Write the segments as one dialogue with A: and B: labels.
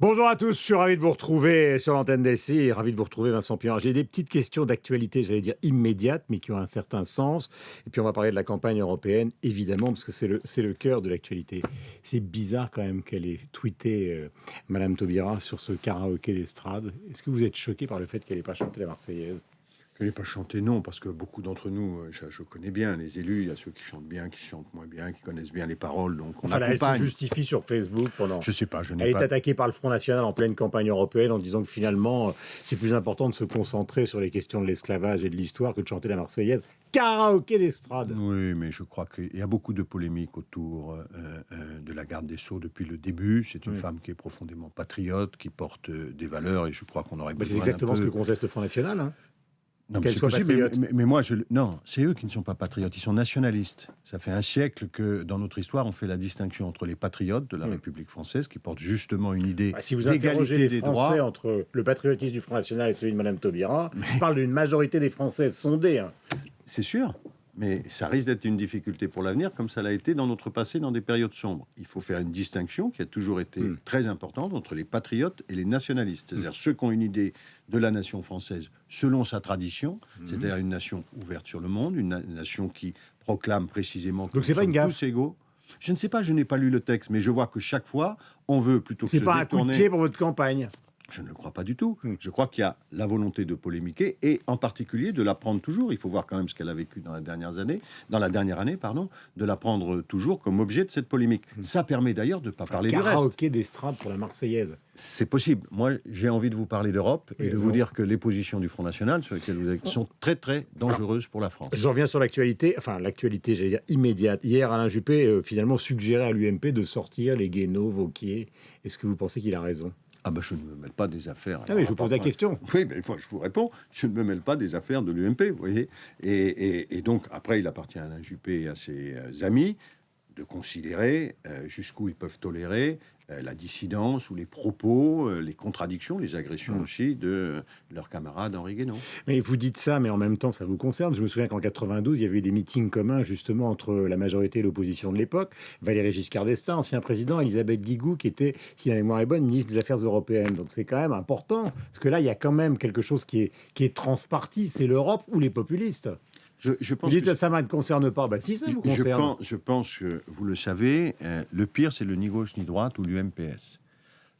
A: Bonjour à tous, je suis ravi de vous retrouver sur l'antenne d'LCI, ravi de vous retrouver Vincent Pierre. J'ai des petites questions d'actualité, j'allais dire immédiates, mais qui ont un certain sens. Et puis on va parler de la campagne européenne, évidemment, parce que c'est le cœur de l'actualité. C'est bizarre quand même qu'elle ait tweeté Madame Taubira sur ce karaoké d'estrade. Est-ce que vous êtes choqué par le fait qu'elle n'ait pas chanté la Marseillaise?
B: Je n'ai pas chanté, non, parce que beaucoup d'entre nous, je connais bien les élus, il y a ceux qui chantent bien, qui chantent moins bien, qui connaissent bien les paroles, donc on
A: Enfin, là, elle se
B: accompagne.
A: justifie sur Facebook pendant...
B: Je sais pas, je
A: Elle
B: n'ai
A: est
B: pas...
A: attaquée par le Front National en pleine campagne européenne en disant que finalement, c'est plus important de se concentrer sur les questions de l'esclavage et de l'histoire que de chanter la Marseillaise. Karaoké d'estrade.
B: Oui, mais je crois qu'il y a beaucoup de polémiques autour de la garde des Sceaux depuis le début. C'est une femme qui est profondément patriote, qui porte des valeurs, et je crois qu'on aurait
A: Bah, c'est
B: besoin d'un
A: exactement ce que
B: peu...
A: conteste le Front National. Hein.
B: Non, mais
A: Qu'elle
B: c'est
A: soit
B: possible,
A: patriote.
B: mais moi, non, c'est eux qui ne sont pas patriotes, ils sont nationalistes. Ça fait un siècle que, dans notre histoire, on fait la distinction entre les patriotes de la République française, qui portent justement une idée
A: Bah, si vous interrogez
B: d'égalité
A: les
B: des
A: Français
B: droits.
A: entre le patriotisme du Front National et celui de Madame Taubira, je parle d'une majorité des Français sondés. Hein.
B: C'est sûr, mais ça risque d'être une difficulté pour l'avenir, comme ça l'a été dans notre passé, dans des périodes sombres. Il faut faire une distinction qui a toujours été très importante entre les patriotes et les nationalistes, c'est-à-dire ceux qui ont une idée de la nation française selon sa tradition, c'est-à-dire une nation ouverte sur le monde, une nation qui proclame précisément que
A: Donc c'est
B: nous
A: pas une
B: sommes
A: gaffe.
B: tous égaux. Je ne sais pas, je n'ai pas lu le texte, mais je vois que chaque fois, on veut plutôt que
A: C'est
B: se
A: pas un coup de
B: détourner...
A: pied pour votre campagne.
B: Je ne le crois pas du tout. Je crois qu'il y a la volonté de polémiquer et en particulier de la prendre toujours. Il faut voir quand même ce qu'elle a vécu dans la dernière année, de la prendre toujours comme objet de cette polémique. Ça permet d'ailleurs de ne pas parler du reste.
A: Karaoké d'estrade pour la Marseillaise.
B: C'est possible. Moi, j'ai envie de vous parler d'Europe et de vous
A: non.
B: dire que les positions du Front National sur lesquelles vous êtes sont très très dangereuses pour la France.
A: Je reviens sur l'actualité, enfin l'actualité, j'allais dire immédiate. Hier, Alain Juppé finalement suggérait à l'UMP de sortir les Guénaud, Wauquiez. Est-ce que vous pensez qu'il a raison?
B: Ah ben, je ne me mêle pas des affaires.
A: Ah mais je vous pose la question.
B: Oui, mais moi, je vous réponds. Je ne me mêle pas des affaires de l'UMP, vous voyez. Et donc, après, il appartient à Alain Juppé et à ses amis de considérer jusqu'où ils peuvent tolérer la dissidence ou les propos, les contradictions, les agressions aussi de leur camarade Henri Guénaud.
A: Mais vous dites ça, mais en même temps, ça vous concerne. Je me souviens qu'en 92, il y avait eu des meetings communs justement entre la majorité et l'opposition de l'époque. Valéry Giscard d'Estaing, ancien président, Elisabeth Guigou, qui était, si ma mémoire est bonne, ministre des Affaires européennes. Donc c'est quand même important, parce que là, il y a quand même quelque chose qui est transparti, c'est l'Europe ou les populistes.
B: Je
A: Vous
B: pense
A: dites
B: que
A: ça ne me concerne pas. Bah si, ça vous concerne.
B: je pense que, vous le savez, le pire, c'est le ni gauche ni droite ou l'UMPS.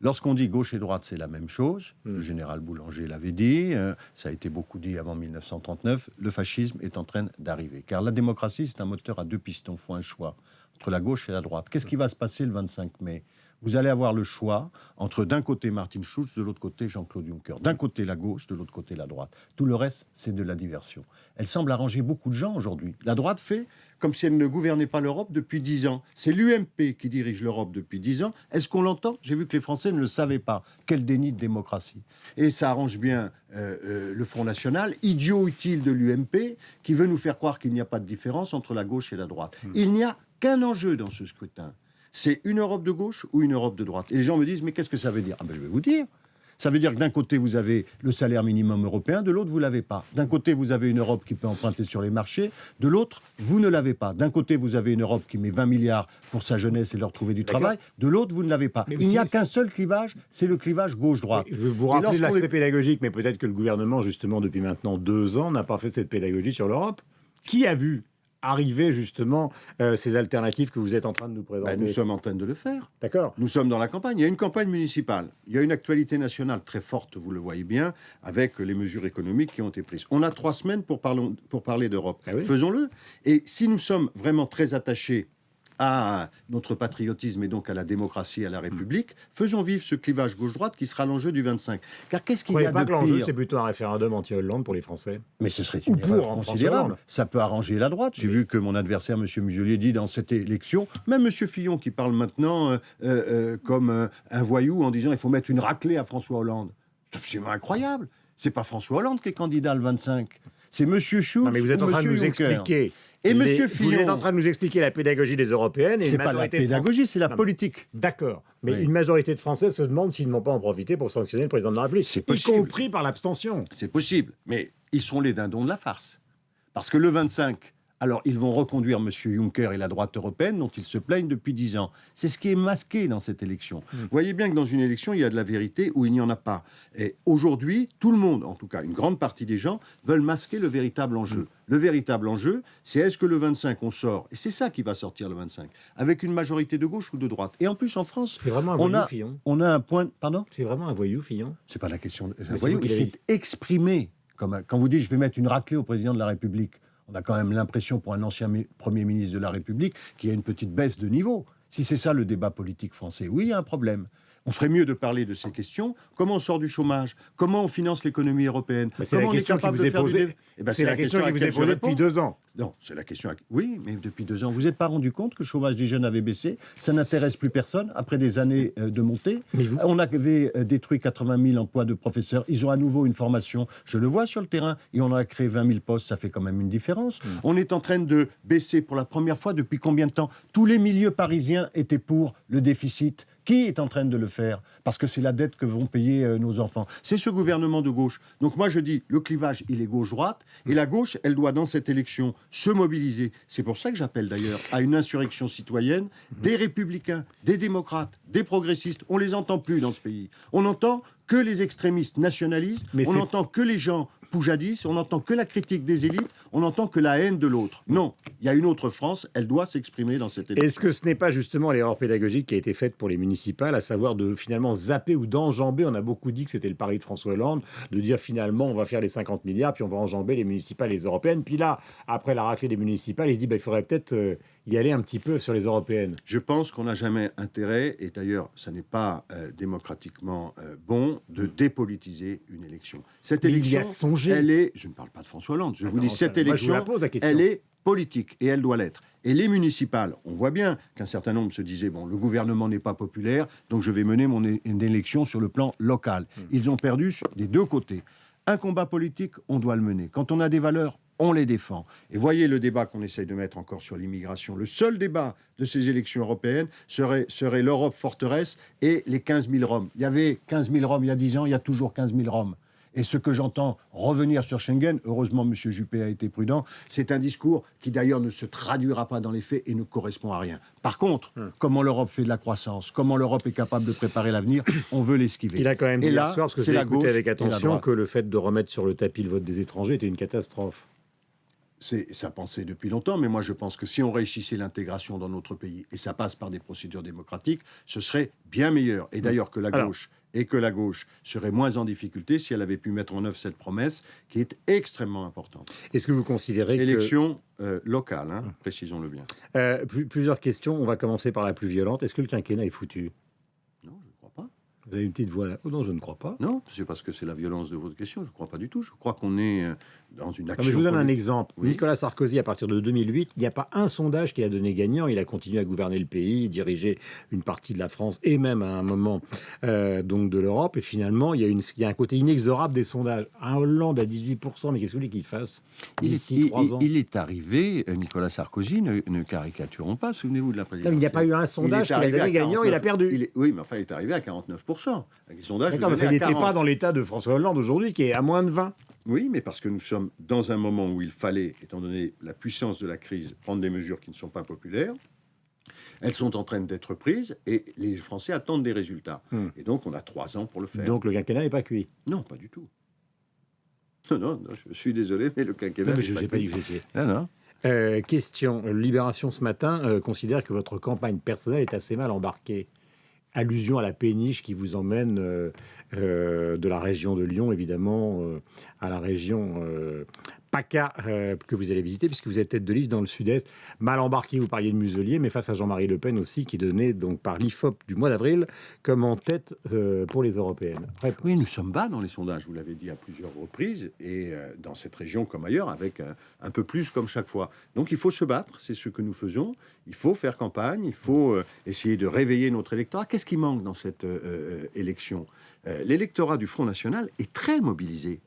B: Lorsqu'on dit gauche et droite, c'est la même chose. Le général Boulanger l'avait dit, ça a été beaucoup dit avant 1939, le fascisme est en train d'arriver. Car la démocratie, c'est un moteur à deux pistons, il faut un choix entre la gauche et la droite. Qu'est-ce qui va se passer le 25 mai? Vous allez avoir le choix entre d'un côté Martin Schulz, de l'autre côté Jean-Claude Juncker. D'un côté la gauche, de l'autre côté la droite. Tout le reste, c'est de la diversion. Elle semble arranger beaucoup de gens aujourd'hui. La droite fait comme si elle ne gouvernait pas l'Europe depuis 10 ans. C'est l'UMP qui dirige l'Europe depuis 10 ans. Est-ce qu'on l'entend? J'ai vu que les Français ne le savaient pas. Quel déni de démocratie. Et ça arrange bien le Front National, idiot utile de l'UMP, qui veut nous faire croire qu'il n'y a pas de différence entre la gauche et la droite. Il n'y a qu'un enjeu dans ce scrutin. C'est une Europe de gauche ou une Europe de droite. Et les gens me disent, mais qu'est-ce que ça veut dire? Ah ben, je vais vous dire. Ça veut dire que d'un côté, vous avez le salaire minimum européen, de l'autre, vous ne l'avez pas. D'un côté, vous avez une Europe qui peut emprunter sur les marchés, de l'autre, vous ne l'avez pas. D'un côté, vous avez une Europe qui met 20 milliards pour sa jeunesse et leur trouver du travail, de l'autre, vous ne l'avez pas. Il n'y a qu'un seul clivage, c'est le clivage gauche-droite.
A: Vous vous rappelez de l'aspect pédagogique, mais peut-être que le gouvernement, justement, depuis maintenant 2 ans, n'a pas fait cette pédagogie sur l'Europe. Qui a vu arriver, justement, ces alternatives que vous êtes en train de nous présenter?
B: Nous sommes en train de le faire.
A: D'accord.
B: Nous sommes dans la campagne. Il y a une campagne municipale. Il y a une actualité nationale très forte, vous le voyez bien, avec les mesures économiques qui ont été prises. On a 3 semaines pour parler d'Europe.
A: Ah oui.
B: Faisons-le. Et si nous sommes vraiment très attachés à notre patriotisme et donc à la démocratie, à la République, faisons vivre ce clivage gauche-droite qui sera l'enjeu du 25. Car qu'est-ce qu'il y a
A: Vous croyez pas
B: de
A: que l'enjeu,
B: pire?
A: c'est plutôt un référendum anti-Hollande pour les Français?
B: Mais ce serait
A: Ou
B: une
A: pour,
B: erreur
A: en
B: considérable.
A: Hollande.
B: Ça peut arranger la droite. J'ai vu que mon adversaire, M. Muselier, dit dans cette élection, même M. Fillon qui parle maintenant comme un voyou en disant il faut mettre une raclée à François Hollande. C'est absolument incroyable. C'est pas François Hollande qui est candidat le 25. C'est M. Schulz.
A: Non, mais vous êtes
B: ou
A: en train de
B: M.
A: nous
B: Juncker.
A: expliquer.
B: Et M.
A: Vous êtes
B: Fillon.
A: en train de nous expliquer la pédagogie des Européennes.
B: C'est pas la pédagogie, c'est la politique.
A: D'accord. Mais
B: Oui.
A: une majorité de Français se demande s'ils n'ont pas en profité pour sanctionner le président de la République.
B: C'est
A: Y
B: possible.
A: compris par l'abstention.
B: C'est possible. Mais ils sont les dindons de la farce. Parce que le 25, alors ils vont reconduire M. Juncker et la droite européenne dont ils se plaignent depuis 10 ans. C'est ce qui est masqué dans cette élection. Vous voyez bien que dans une élection, il y a de la vérité ou il n'y en a pas. Et aujourd'hui, tout le monde, en tout cas une grande partie des gens, veulent masquer le véritable enjeu. Le véritable enjeu, c'est est-ce que le 25, on sort, et c'est ça qui va sortir le 25, avec une majorité de gauche ou de droite. Et en plus, en France,
A: C'est vraiment un voyou, Fillon.
B: on a un point... Pardon ?
A: C'est vraiment un voyou, Fillon.
B: C'est pas la question.
A: c'est
B: Voyez,
A: vous qui
B: il
A: l'avez
B: s'est exprimé. Quand vous dites je vais mettre une raclée au président de la République, on a quand même l'impression pour un ancien Premier ministre de la République qu'il y a une petite baisse de niveau. Si c'est ça le débat politique français, oui, il y a un problème. On ferait mieux de parler de ces questions. Comment on sort du chômage ? Comment on finance l'économie européenne ?
A: C'est la
B: Comment on est
A: question qui
B: capable
A: vous
B: de
A: est
B: faire
A: posée. C'est la question qui vous est posée depuis 2 ans.
B: Non, c'est la question. Oui, mais depuis 2 ans, vous n'êtes pas rendu compte que le chômage des jeunes avait baissé ? Ça n'intéresse plus personne après des années de montée. On avait détruit 80 000 emplois de professeurs. Ils ont à nouveau une formation. Je le vois sur le terrain. Et on a créé 20 000 postes. Ça fait quand même une différence. On est en train de baisser pour la première fois depuis combien de temps ? Tous les milieux parisiens étaient pour le déficit. Qui est en train de le faire ? Parce que c'est la dette que vont payer nos enfants. C'est ce gouvernement de gauche. Donc moi je dis, le clivage, il est gauche-droite. Et la gauche, elle doit dans cette élection se mobiliser. C'est pour ça que j'appelle d'ailleurs à une insurrection citoyenne des républicains, des démocrates, des progressistes. On les entend plus dans ce pays. On n'entend que les extrémistes nationalistes. On n'entend que les gens poujadistes. On n'entend que la critique des élites. On n'entend que la haine de l'autre. Non, il y a une autre France. Elle doit s'exprimer dans cette élection.
A: Est-ce que ce n'est pas justement l'erreur pédagogique qui a été faite pour les municipales, à savoir de finalement zapper ou d'enjamber, on a beaucoup dit que c'était le pari de François Hollande, de dire finalement on va faire les 50 milliards, puis on va enjamber les municipales et les européennes. Puis là, après la raclée des municipales, il se dit il faudrait peut-être y aller un petit peu sur les européennes.
B: Je pense qu'on n'a jamais intérêt, et d'ailleurs ça n'est pas démocratiquement bon, de dépolitiser une élection. Cette élection, elle est... Je ne parle pas de François Hollande, je vous dis cette élection, elle est politique et elle doit l'être. Et les municipales, on voit bien qu'un certain nombre se disaient bon, le gouvernement n'est pas populaire, donc je vais mener une élection sur le plan local. Ils ont perdu des deux côtés. Un combat politique, on doit le mener. Quand on a des valeurs, on les défend. Et voyez le débat qu'on essaye de mettre encore sur l'immigration. Le seul débat de ces élections européennes serait l'Europe forteresse et les 15 000 Roms. Il y avait 15 000 Roms il y a 10 ans, il y a toujours 15 000 Roms. Et ce que j'entends revenir sur Schengen, heureusement M. Juppé a été prudent, c'est un discours qui d'ailleurs ne se traduira pas dans les faits et ne correspond à rien. Par contre, comment l'Europe fait de la croissance, comment l'Europe est capable de préparer l'avenir, on veut l'esquiver.
A: Il a quand même dit hier soir, parce que j'ai écouté avec attention, que le fait de remettre sur le tapis le vote des étrangers était une catastrophe.
B: C'est sa pensée depuis longtemps, mais moi je pense que si on réussissait l'intégration dans notre pays, et ça passe par des procédures démocratiques, ce serait bien meilleur. Et d'ailleurs que la gauche serait moins en difficulté si elle avait pu mettre en œuvre cette promesse qui est extrêmement importante.
A: Est-ce que vous considérez
B: élection locale, précisons-le bien.
A: Plusieurs questions. On va commencer par la plus violente. Est-ce que le quinquennat est foutu ?
B: Non, je ne crois pas.
A: Vous avez une petite voix là. Oh non, je ne crois pas.
B: Non, c'est parce que c'est la violence de votre question. Je ne crois pas du tout. Je crois qu'on est dans une action...
A: Non, mais je vous donne un exemple.
B: Oui.
A: Nicolas Sarkozy, à partir de 2008, il n'y a pas un sondage qui a donné gagnant. Il a continué à gouverner le pays, diriger une partie de la France et même à un moment donc de l'Europe. Et finalement, il y a un côté inexorable des sondages. Un Hollande à 18%, mais qu'est-ce que vous voulez qu'il fasse d'ici 3 ans ?
B: Il est arrivé, Nicolas Sarkozy, ne caricaturons pas, souvenez-vous de la présidence.
A: Il n'y a pas eu un sondage qui a donné gagnant, il a perdu.
B: Oui, mais enfin, il est arrivé à 49%. Avec les sondages,
A: d'accord, mais il n'était pas dans l'état de François Hollande aujourd'hui, qui est à moins de 20.
B: Oui, mais parce que nous sommes dans un moment où il fallait, étant donné la puissance de la crise, prendre des mesures qui ne sont pas populaires. Elles sont en train d'être prises et les Français attendent des résultats. Et donc, on a 3 ans pour le faire.
A: Donc, le quinquennat n'est pas cuit.
B: Non, pas du tout. Non, je suis désolé, mais le quinquennat n'est pas cuit.
A: Je n'ai pas dit que vous étiez.
B: Non.
A: Question. Libération ce matin considère que votre campagne personnelle est assez mal embarquée. Allusion à la péniche qui vous emmène de la région de Lyon, évidemment, à la région PACA que vous allez visiter, puisque vous êtes tête de liste dans le sud-est. Mal embarqué, vous parliez de Muselier, mais face à Jean-Marie Le Pen aussi, qui donnait donc par l'IFOP du mois d'avril comme en tête pour les européennes.
B: Oui, nous sommes bas dans les sondages, vous l'avez dit à plusieurs reprises, et dans cette région comme ailleurs, avec un peu plus comme chaque fois. Donc il faut se battre, c'est ce que nous faisons. Il faut faire campagne, il faut essayer de réveiller notre électorat. Qu'est-ce qui manque dans cette élection ? L'électorat du Front National est très mobilisé.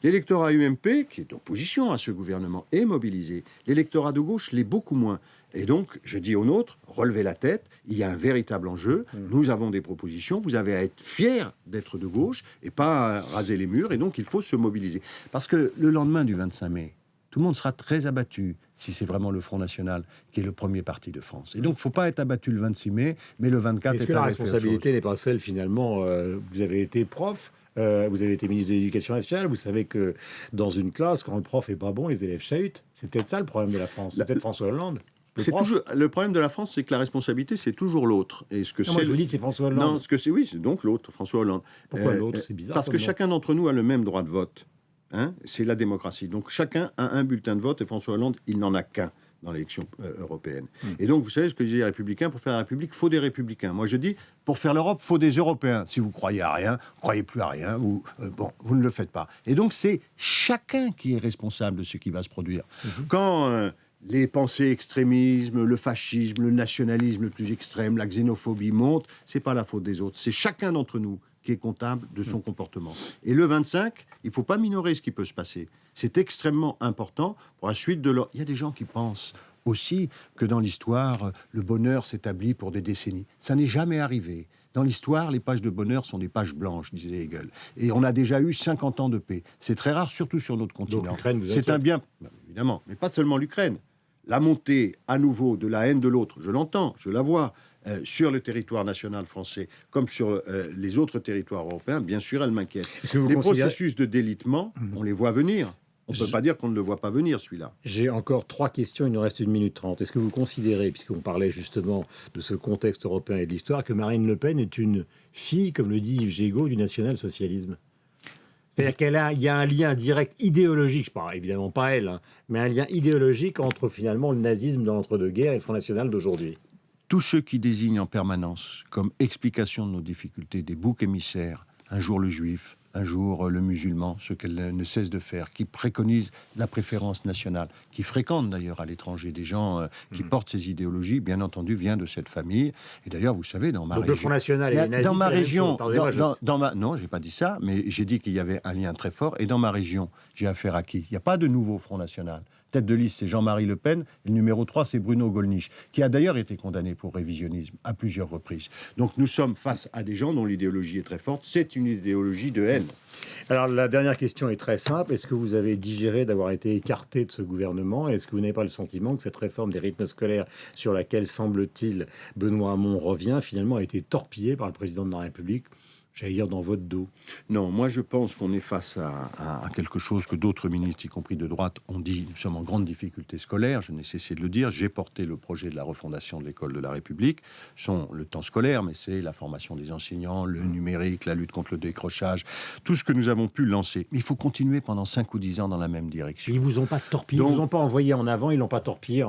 B: L'électorat UMP, qui est d'opposition à ce gouvernement, est mobilisé. L'électorat de gauche l'est beaucoup moins. Et donc, je dis aux nôtres, relevez la tête, il y a un véritable enjeu, nous avons des propositions, vous avez à être fiers d'être de gauche et pas à raser les murs, et donc il faut se mobiliser. Parce que le lendemain du 25 mai, tout le monde sera très abattu si c'est vraiment le Front National qui est le premier parti de France. Et donc, il ne faut pas être abattu le 26 mai, mais le 24
A: Est-ce que la responsabilité n'est pas celle, finalement, vous avez été prof, vous avez été ministre de l'Éducation nationale, vous savez que dans une classe, quand le prof est pas bon, les élèves chahutent. C'est peut-être ça le problème de la France. C'est peut-être François Hollande.
C: Le problème de la France, c'est que la responsabilité, c'est toujours l'autre. Et ce que
A: moi, je vous dis, c'est François Hollande.
C: Non, c'est donc l'autre, François Hollande.
A: Pourquoi l'autre? C'est bizarre.
C: Parce que chacun d'entre nous a le même droit de vote. Hein, c'est la démocratie. Donc chacun a un bulletin de vote et François Hollande, il n'en a qu'un dans l'élection européenne. Et donc, vous savez ce que disent les Républicains, pour faire la République, il faut des Républicains. Moi, je dis,
B: pour faire l'Europe, il faut des Européens. Si vous croyez à rien, vous croyez plus à rien, vous ne le faites pas. Et donc, c'est chacun qui est responsable de ce qui va se produire.
C: Quand les pensées extrémismes, le fascisme, le nationalisme le plus extrême, la xénophobie montent, c'est pas la faute des autres. C'est chacun d'entre nous qui est comptable de son comportement. Et le 25, il ne faut pas minorer ce qui peut se passer. C'est extrêmement important pour la suite de l'Europe. Il y a des gens qui pensent aussi que dans l'histoire, le bonheur s'établit pour des décennies. Ça n'est jamais arrivé. Dans l'histoire, les pages de bonheur sont des pages blanches, disait Hegel. Et on a déjà eu 50 ans de paix. C'est très rare, surtout sur notre continent.
A: Donc l'Ukraine vous
C: c'est un bien, évidemment, mais pas seulement l'Ukraine. La montée à nouveau de la haine de l'autre, je l'entends, je la vois, sur le territoire national français comme sur les autres territoires européens, bien sûr, elle m'inquiète. Les processus de délitement, on les voit venir. On ne peut pas dire qu'on ne le voit pas venir, celui-là.
A: J'ai encore 3 questions, il nous reste 1 minute 30. Est-ce que vous considérez, puisqu'on parlait justement de ce contexte européen et de l'histoire, que Marine Le Pen est une fille, comme le dit Yves Gégaud, du national-socialisme? C'est-à-dire qu'il y a un lien direct idéologique, je parle évidemment pas elle, hein, mais un lien idéologique entre finalement le nazisme dans l'entre-deux-guerres et le Front National d'aujourd'hui.
B: Tous ceux qui désignent en permanence comme explication de nos difficultés des boucs émissaires, un jour le juif, un jour le musulman, ce qu'elle ne cesse de faire, qui préconise la préférence nationale, qui fréquente d'ailleurs à l'étranger des gens qui portent ces idéologies, bien entendu, vient de cette famille. Et d'ailleurs, vous savez, dans ma région...
A: le Front National et les nazis,
B: dans ma région... Non, j'ai pas dit ça, mais j'ai dit qu'il y avait un lien très fort. Et dans ma région, j'ai affaire à qui? Il n'y a pas de nouveau Front National. Tête de liste, c'est Jean-Marie Le Pen. Et le numéro 3, c'est Bruno Gollnisch, qui a d'ailleurs été condamné pour révisionnisme à plusieurs reprises. Donc nous sommes face à des gens dont l'idéologie est très forte. C'est une idéologie de haine.
A: Alors la dernière question est très simple. Est-ce que vous avez digéré d'avoir été écarté de ce gouvernement? Est-ce que vous n'avez pas le sentiment que cette réforme des rythmes scolaires sur laquelle, semble-t-il, Benoît Hamon revient, finalement a été torpillée par le président de la République? J'allais dire dans votre dos.
C: Non, moi je pense qu'on est face à quelque chose que d'autres ministres, y compris de droite, ont dit. Nous sommes en grande difficulté scolaire, je n'ai cessé de le dire. J'ai porté le projet de la refondation de l'école de la République. Sont le temps scolaire, mais c'est la formation des enseignants, le numérique, la lutte contre le décrochage, tout ce que nous avons pu lancer. Mais il faut continuer pendant 5 ou 10 ans dans la même direction.
A: Ils vous ont pas torpillé, ils vous ont pas envoyé en avant, ils l'ont pas torpillé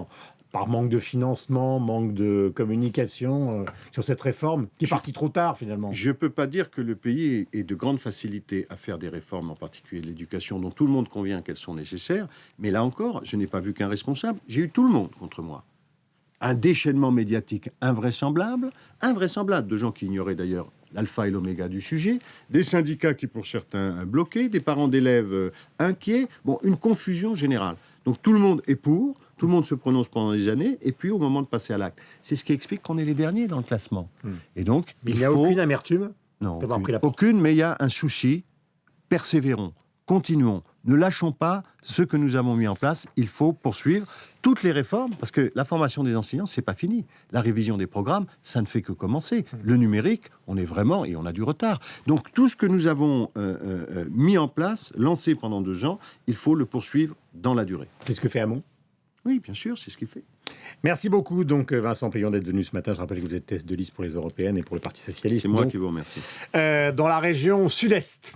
A: par manque de financement, manque de communication sur cette réforme qui est partie trop tard finalement.
C: Je ne peux pas dire que le pays ait de grandes facilités à faire des réformes, en particulier l'éducation, dont tout le monde convient qu'elles sont nécessaires. Mais là encore, je n'ai pas vu qu'un responsable. J'ai eu tout le monde contre moi. Un déchaînement médiatique invraisemblable de gens qui ignoraient d'ailleurs l'alpha et l'oméga du sujet, des syndicats qui pour certains bloqués, des parents d'élèves inquiets, une confusion générale. Donc tout le monde est pour. Tout le monde se prononce pendant des années, et puis au moment de passer à l'acte. C'est ce qui explique qu'on est les derniers dans le classement. Et donc,
A: il n'y a aucune amertume?
B: Non, aucune, mais il y a un souci. Persévérons, continuons, ne lâchons pas ce que nous avons mis en place. Il faut poursuivre toutes les réformes, parce que la formation des enseignants, c'est pas fini. La révision des programmes, ça ne fait que commencer. Le numérique, on est vraiment, et on a du retard. Donc tout ce que nous avons mis en place, lancé pendant 2 ans, il faut le poursuivre dans la durée.
A: C'est ce que fait Hamon?
C: Oui, bien sûr, c'est ce qu'il fait.
A: Merci beaucoup, donc Vincent Payon, d'être venu ce matin. Je rappelle que vous êtes tête de liste pour les européennes et pour le Parti socialiste.
C: C'est moi qui vous remercie.
A: Dans la région sud-est.